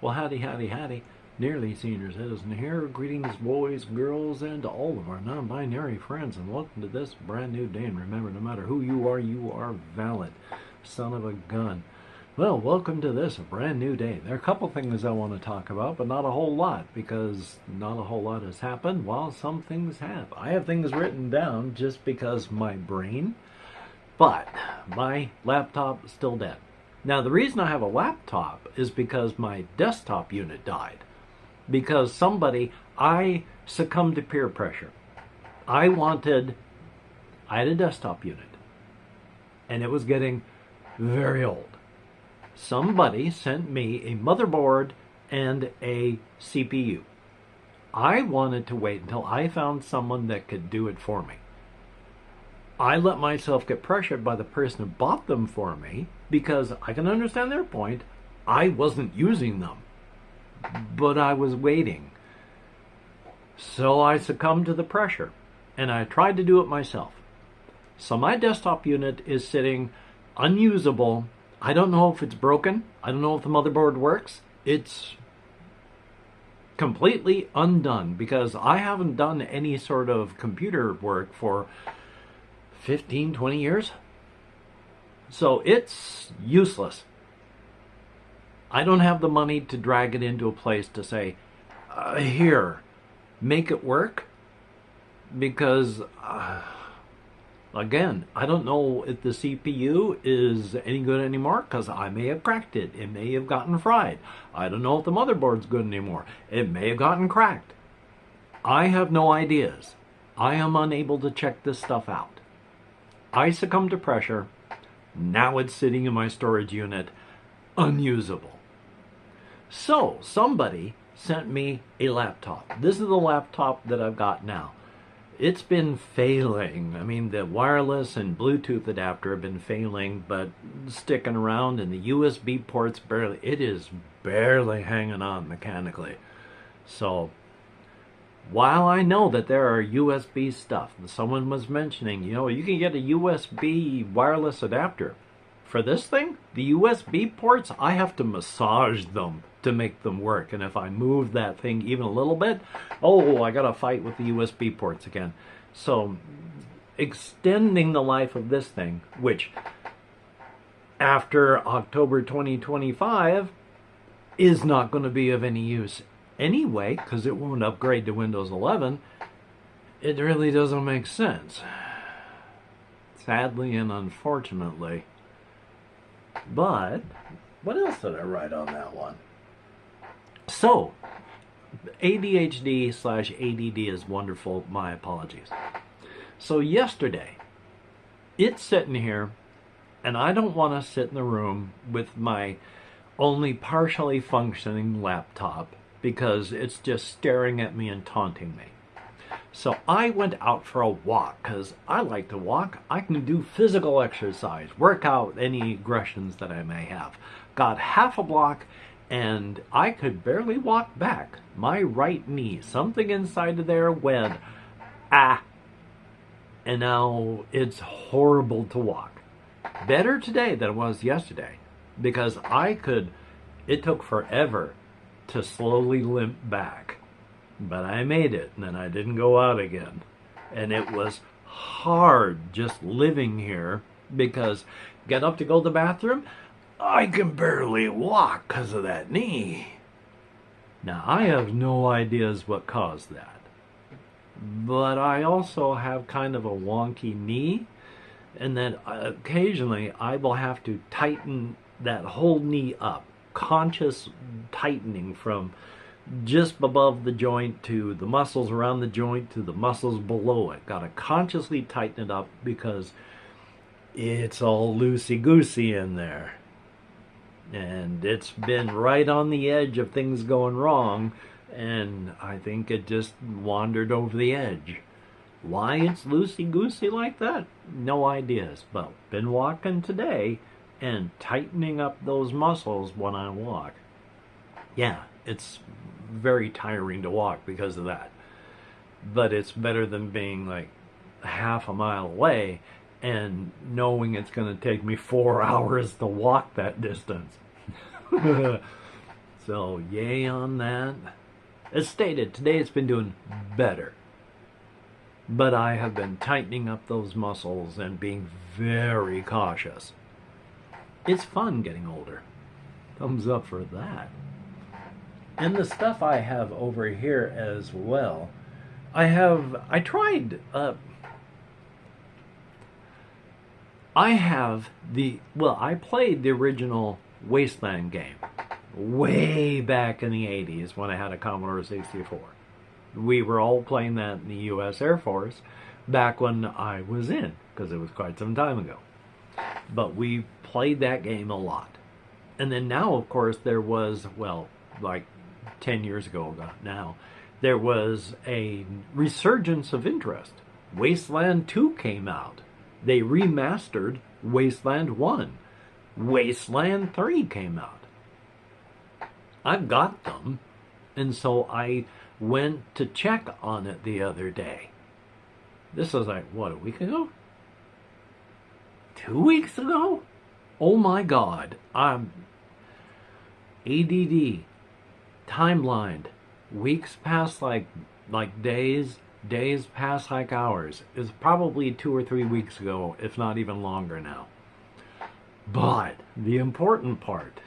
Well, howdy, howdy, howdy. Nearly senior citizen here. Greetings, boys, girls, and to all of our non-binary friends, and welcome to this brand new day. And remember, no matter who you are valid. Son of a gun. Well, welcome to this brand new day. There are a couple things I want to talk about, but not a whole lot, because not a whole lot has happened, while some things have. I have things written down just because my brain, but my laptop is still dead. Now, the reason I have a laptop is because my desktop unit died. Because I succumbed to peer pressure. I had a desktop unit, and it was getting very old. Somebody sent me a motherboard and a CPU. I wanted to wait until I found someone that could do it for me. I let myself get pressured by the person who bought them for me, because I can understand their point. I wasn't using them, but I was waiting. So I succumbed to the pressure, and I tried to do it myself. So my desktop unit is sitting unusable. I don't know if it's broken. I don't know if the motherboard works. It's completely undone, because I haven't done any sort of computer work for 15, 20 years. So it's useless. I don't have the money to drag it into a place to say, here, make it work. Because, again, I don't know if the CPU is any good anymore, because I may have cracked it. It may have gotten fried. I don't know if the motherboard's good anymore. It may have gotten cracked. I have no ideas. I am unable to check this stuff out. I succumbed to pressure. Now it's sitting in my storage unit, unusable. So, somebody sent me a laptop. This is the laptop that I've got now. It's been failing. I mean, the wireless and Bluetooth adapter have been failing, but sticking around, and the USB ports it is barely hanging on mechanically. So, while I know that there are USB stuff, and someone was mentioning, you can get a USB wireless adapter. For this thing, the USB ports, I have to massage them to make them work. And if I move that thing even a little bit, I gotta fight with the USB ports again. So, extending the life of this thing, which after October 2025 is not going to be of any use anyway, because it won't upgrade to Windows 11, it really doesn't make sense. Sadly and unfortunately. But, what else did I write on that one? So, ADHD/ADD is wonderful. My apologies. So yesterday, it's sitting here, and I don't want to sit in the room with my only partially functioning laptop, because it's just staring at me and taunting me. So I went out for a walk, because I like to walk. I can do physical exercise, work out any aggressions that I may have. Got half a block, and I could barely walk back. My right knee, something inside of there went, and now it's horrible to walk. Better today than it was yesterday, because it took forever to slowly limp back. But I made it, and then I didn't go out again. And it was hard just living here, because get up to go to the bathroom, I can barely walk because of that knee. Now, I have no ideas what caused that. But I also have kind of a wonky knee, and then occasionally I will have to tighten that whole knee up. Conscious tightening from just above the joint to the muscles around the joint to the muscles below it. Got to consciously tighten it up, because it's all loosey-goosey in there. And it's been right on the edge of things going wrong, and I think it just wandered over the edge. Why it's loosey-goosey like that? No ideas. But been walking today and tightening up those muscles when I walk. Yeah, it's very tiring to walk because of that. But it's better than being like half a mile away and knowing it's going to take me 4 hours to walk that distance. So, yay on that. As stated, today it's been doing better. But I have been tightening up those muscles and being very cautious. It's fun getting older. Thumbs up for that. And the stuff I have over here as well, I played the original Wasteland game way back in the 80s when I had a Commodore 64. We were all playing that in the U.S. Air Force back when I was in, because it was quite some time ago. But we played that game a lot. And then now, of course, there was, well, like 10 years ago now, there was a resurgence of interest. Wasteland 2 came out. They remastered Wasteland 1. Wasteland 3 came out. I've got them, and so I went to check on it the other day. This was like, what, a week ago? 2 weeks ago? Oh my God. I'm ADD, timeline. Weeks pass like days, days pass like hours. It's probably 2 or 3 weeks ago, if not even longer now. But the important part,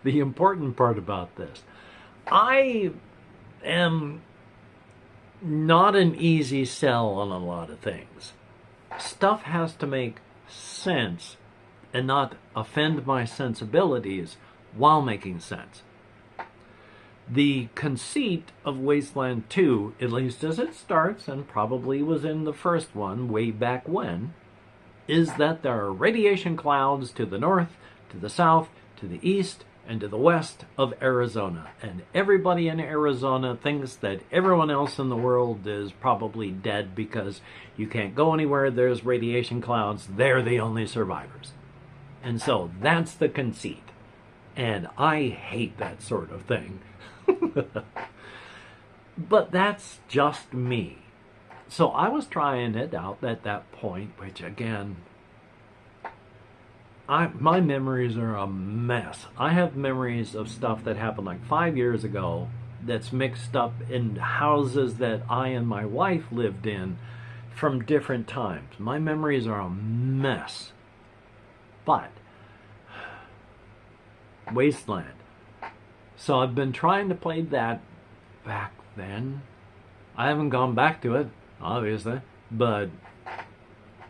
the important part about this, I am not an easy sell on a lot of things. Stuff has to make sense and not offend my sensibilities while making sense. The conceit of Wasteland 2, at least as it starts, and probably was in the first one way back when, is that there are radiation clouds to the north, to the south, to the east, and to the west of Arizona. And everybody in Arizona thinks that everyone else in the world is probably dead because you can't go anywhere, there's radiation clouds, they're the only survivors. And so that's the conceit. And I hate that sort of thing. But that's just me. So I was trying it out at that point, which again, my memories are a mess. I have memories of stuff that happened like 5 years ago that's mixed up in houses that I and my wife lived in from different times. My memories are a mess. But Wasteland. So I've been trying to play that back then. I haven't gone back to it, obviously, but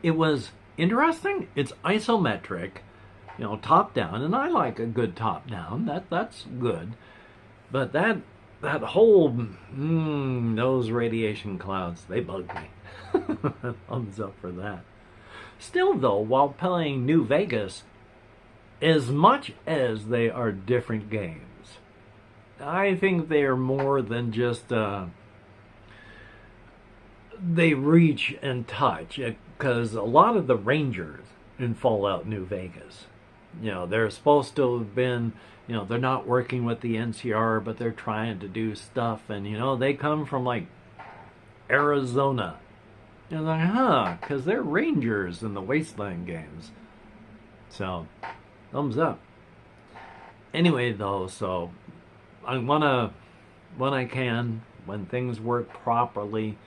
it was interesting. It's isometric, you know, top down, and I like a good top down. That's good. But that whole those radiation clouds, they bug me. Thumbs up for that. Still though, while playing New Vegas, as much as they are different games, I think they are more than just they reach and touch, because a lot of the Rangers in Fallout New Vegas, you know, they're supposed to have been, you know, they're not working with the NCR, but they're trying to do stuff, and you know, they come from like Arizona. And like, because they're Rangers in the Wasteland games. So, thumbs up. Anyway, though, so I want to, when I can, when things work properly,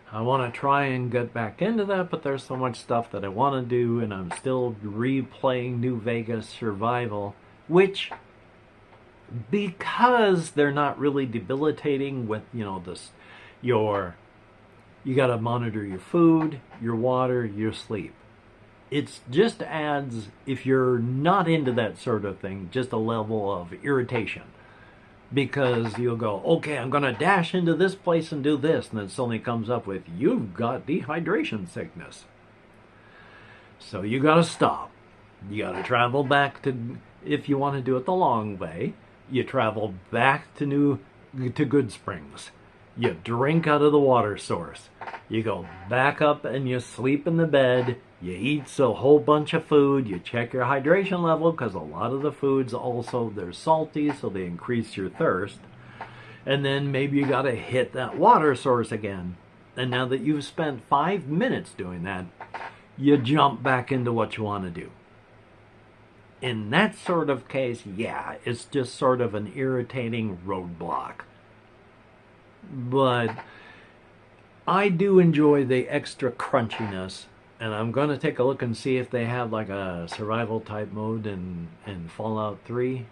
I want to try and get back into that, but there's so much stuff that I want to do, and I'm still replaying New Vegas Survival, which, because they're not really debilitating with, you know, this, you got to monitor your food, your water, your sleep. It just adds, if you're not into that sort of thing, just a level of irritation. Because you'll go, okay, I'm going to dash into this place and do this, and then suddenly comes up with, you've got dehydration sickness. So you got to stop. You got to travel back to, if you want to do it the long way, you travel back to Good Springs. You drink out of the water source. You go back up and you sleep in the bed. You eat a whole bunch of food. You check your hydration level, because a lot of the foods also, they're salty, so they increase your thirst. And then maybe you got to hit that water source again. And now that you've spent 5 minutes doing that, you jump back into what you want to do. In that sort of case, yeah, it's just sort of an irritating roadblock. But I do enjoy the extra crunchiness, and I'm going to take a look and see if they have like a survival type mode in Fallout 3.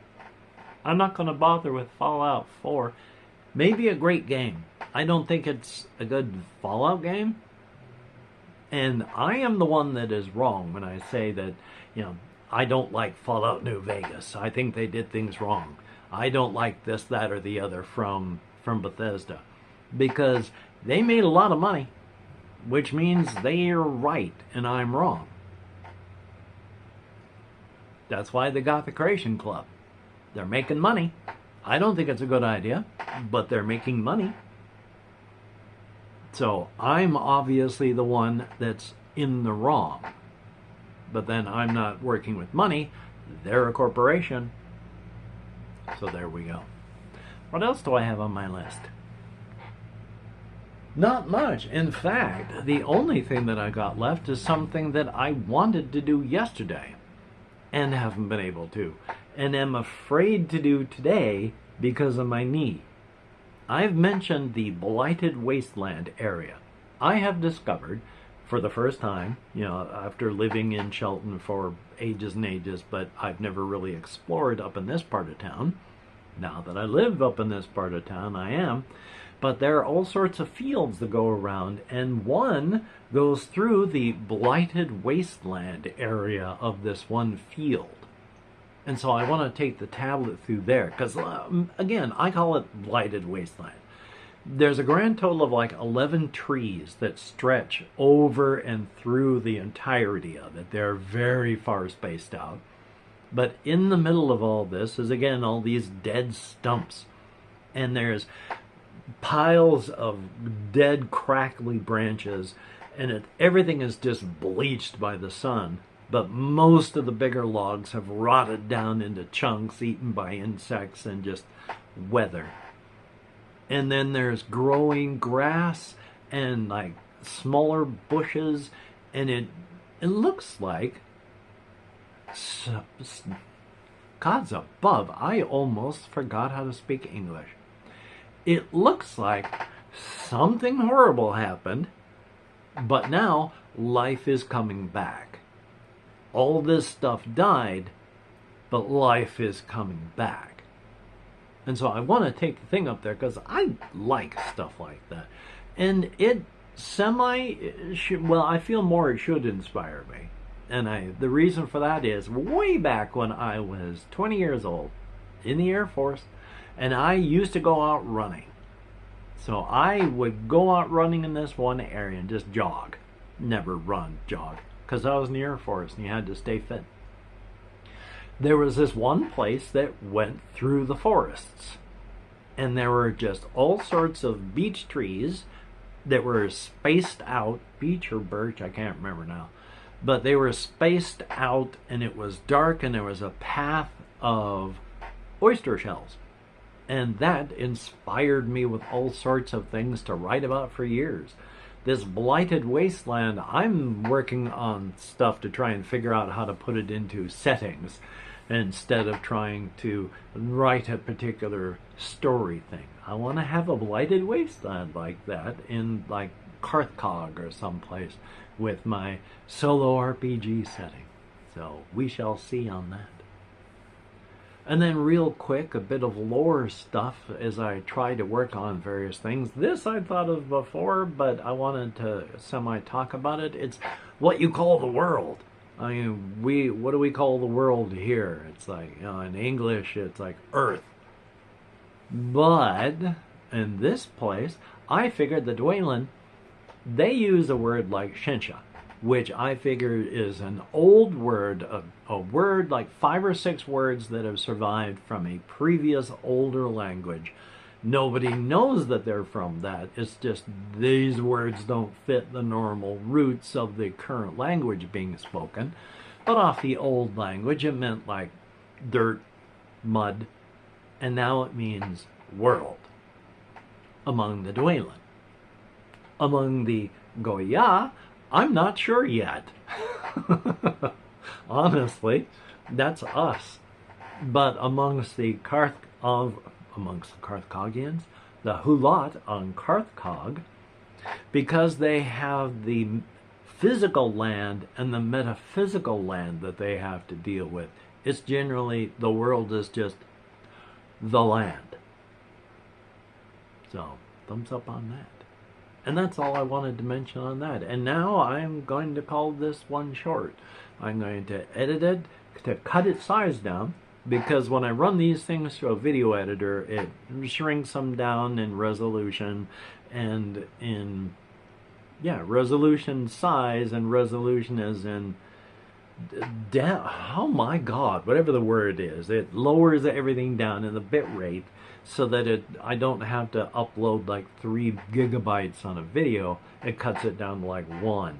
I'm not going to bother with Fallout 4. Maybe a great game. I don't think it's a good Fallout game. And I am the one that is wrong when I say that, I don't like Fallout New Vegas. I think they did things wrong. I don't like this, that, or the other from Bethesda. Because they made a lot of money, which means they're right and I'm wrong. That's why they got the Creation Club. They're making money. I don't think it's a good idea, but they're making money. So I'm obviously the one that's in the wrong. But then I'm not working with money. They're a corporation. So there we go. What else do I have on my list? Not much. In fact, the only thing that I got left is something that I wanted to do yesterday and haven't been able to, and am afraid to do today because of my knee. I've mentioned the Blighted Wasteland area. I have discovered for the first time, after living in Shelton for ages and ages, but I've never really explored up in this part of town. Now that I live up in this part of town, I am. But there are all sorts of fields that go around, and one goes through the Blighted Wasteland area of this one field. And so I want to take the tablet through there, because, again, I call it Blighted Wasteland. There's a grand total of like 11 trees that stretch over and through the entirety of it. They're very far spaced out. But in the middle of all this is, again, all these dead stumps. And there's piles of dead, crackly branches, and everything is just bleached by the sun. But most of the bigger logs have rotted down into chunks, eaten by insects and just weather. And then there's growing grass and like smaller bushes, and it looks like, God's above, I almost forgot how to speak English. It looks like something horrible happened, but now life is coming back. All this stuff died, but life is coming back. And so I want to take the thing up there because I like stuff like that. And it I feel more it should inspire me. And the reason for that is way back when I was 20 years old in the Air Force, and I used to go out running. So I would go out running in this one area and just jog. Never run, jog. Because I was in the Air Force and you had to stay fit. There was this one place that went through the forests. And there were just all sorts of beech trees that were spaced out. Beech or birch, I can't remember now. But they were spaced out, and it was dark, and there was a path of oyster shells. And that inspired me with all sorts of things to write about for years. This Blighted Wasteland, I'm working on stuff to try and figure out how to put it into settings instead of trying to write a particular story thing. I want to have a Blighted Wasteland like that in like Carthcog or someplace with my solo RPG setting. So we shall see on that. And then real quick, a bit of lore stuff as I try to work on various things. This I thought of before, but I wanted to semi-talk about it. It's what you call the world. I mean, what do we call the world here? It's like, in English, it's like Earth. But in this place, I figured the Dwaylen, they use a word like Shensha, which I figure is an old word, a word like 5 or 6 words that have survived from a previous older language. Nobody knows that they're from that. It's just these words don't fit the normal roots of the current language being spoken. But off the old language, it meant like dirt, mud, and now it means world among the Dwaylen. Among the Goya, I'm not sure yet. Honestly, That's us. But amongst the Carthaginians, the Hulat on Carthag, because they have the physical land and the metaphysical land that they have to deal with, it's generally, the world is just the land. So, thumbs up on that. And that's all I wanted to mention on that. And now I'm going to call this one short. I'm going to edit it to cut its size down, because when I run these things through a video editor, it shrinks them down in resolution and in, resolution size, and resolution as in, oh my God, whatever the word is. It lowers everything down in the bit rate so that I don't have to upload like 3 gigabytes on a video. It cuts it down to like 1.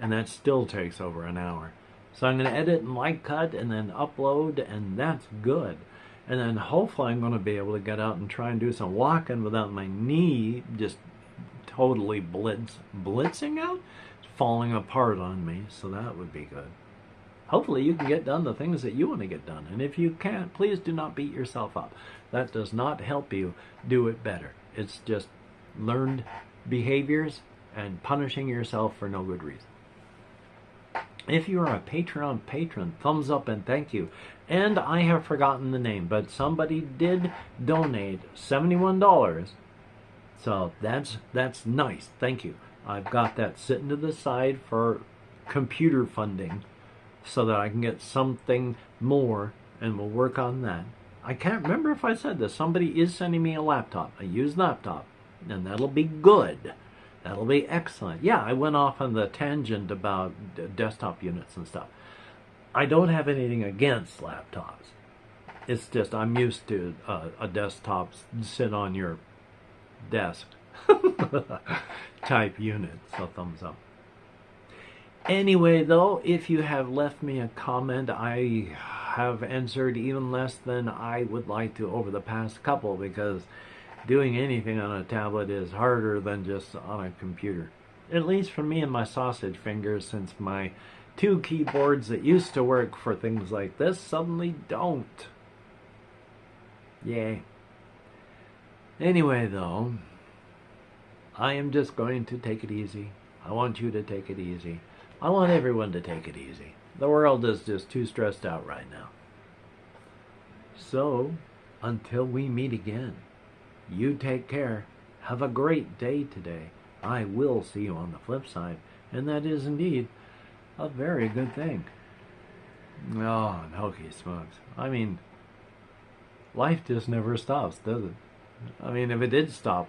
And that still takes over an hour. So I'm going to edit and light cut and then upload, and that's good. And then hopefully I'm going to be able to get out and try and do some walking without my knee just totally blitzing out, falling apart on me. So that would be good. Hopefully you can get done the things that you want to get done. And if you can't, please do not beat yourself up. That does not help you do it better. It's just learned behaviors and punishing yourself for no good reason. If you are a Patreon patron, thumbs up and thank you. And I have forgotten the name, but somebody did donate $71. So that's nice. Thank you. I've got that sitting to the side for computer funding so that I can get something more, and we'll work on that. I can't remember if I said this. Somebody is sending me a laptop, a used laptop, and that'll be good. That'll be excellent. Yeah, I went off on the tangent about desktop units and stuff. I don't have anything against laptops. It's just I'm used to a desktop sit on your desk type unit, so thumbs up. Anyway, though, if you have left me a comment, I have answered even less than I would like to over the past couple, because doing anything on a tablet is harder than just on a computer. At least for me and my sausage fingers, since my 2 keyboards that used to work for things like this suddenly don't. Yay. Anyway, though, I am just going to take it easy. I want you to take it easy. I want everyone to take it easy. The world is just too stressed out right now. So, until we meet again, you take care. Have a great day today. I will see you on the flip side. And that is indeed a very good thing. Oh, and hokey smokes. I mean, life just never stops, does it? I mean, if it did stop,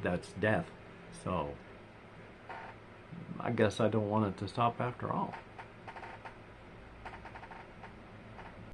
that's death. So, I guess I don't want it to stop after all.